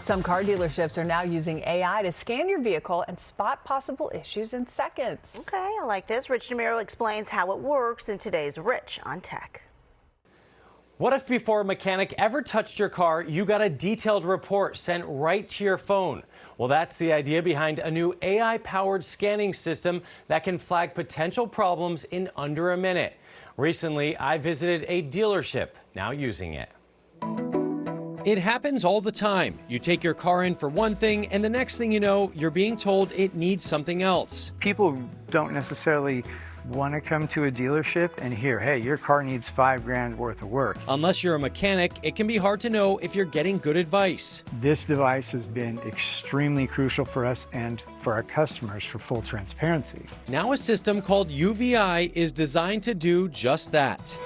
Some car dealerships are now using AI to scan your vehicle and spot possible issues in seconds. Okay, I like this. Rich DeMuro explains how it works in today's Rich on Tech. What if before a mechanic ever touched your car, you got a detailed report sent right to your phone? Well, that's the idea behind a new AI-powered scanning system that can flag potential problems in under a minute. Recently, I visited a dealership now using it. It happens all the time. You take your car in for one thing, and the next thing you know, you're being told it needs something else. People don't necessarily want to come to a dealership and hear, hey, your car needs $5,000 worth of work. Unless you're a mechanic, it can be hard to know if you're getting good advice. This device has been extremely crucial for us and for our customers for full transparency. Now a system called UVI is designed to do just that.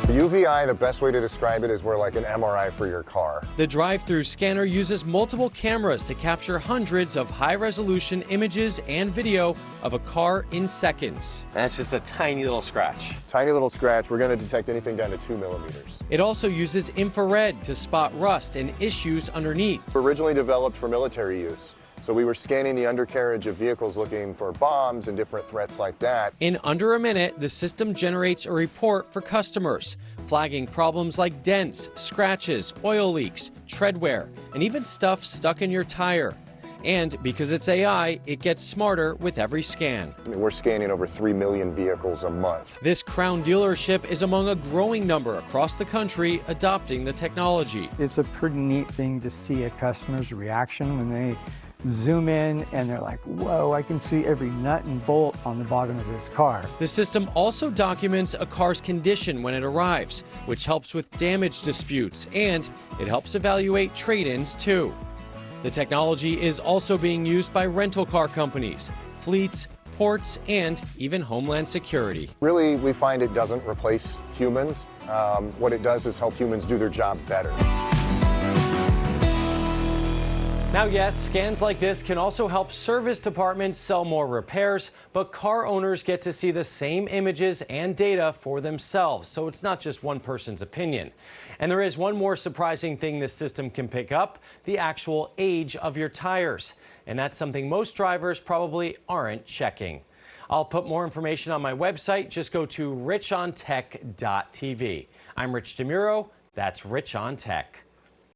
UVI, the best way to describe it is we're like an MRI for your car. The drive-through scanner uses multiple cameras to capture hundreds of high-resolution images and video of a car in seconds. That's just a tiny little scratch. Tiny little scratch, we're going to detect anything down to 2 millimeters. It also uses infrared to spot rust and issues underneath. Originally developed for military use. So we were scanning the undercarriage of vehicles looking for bombs and different threats like that. In under a minute, the system generates a report for customers, flagging problems like dents, scratches, oil leaks, tread wear, and even stuff stuck in your tire. And because it's AI, it gets smarter with every scan. I mean, we're scanning over 3 million vehicles a month. This Crown dealership is among a growing number across the country adopting the technology. It's a pretty neat thing to see a customer's reaction when they zoom in and they're like, whoa, I can see every nut and bolt on the bottom of this car. The system also documents a car's condition when it arrives, which helps with damage disputes, and it helps evaluate trade-ins too. The technology is also being used by rental car companies, fleets, ports, and even Homeland Security. Really, we find it doesn't replace humans. What it does is help humans do their job better. Now, yes, scans like this can also help service departments sell more repairs, but car owners get to see the same images and data for themselves, so it's not just one person's opinion. And there is one more surprising thing this system can pick up: the actual age of your tires. And that's something most drivers probably aren't checking. I'll put more information on my website. Just go to richontech.tv. I'm Rich DeMuro. That's Rich on Tech.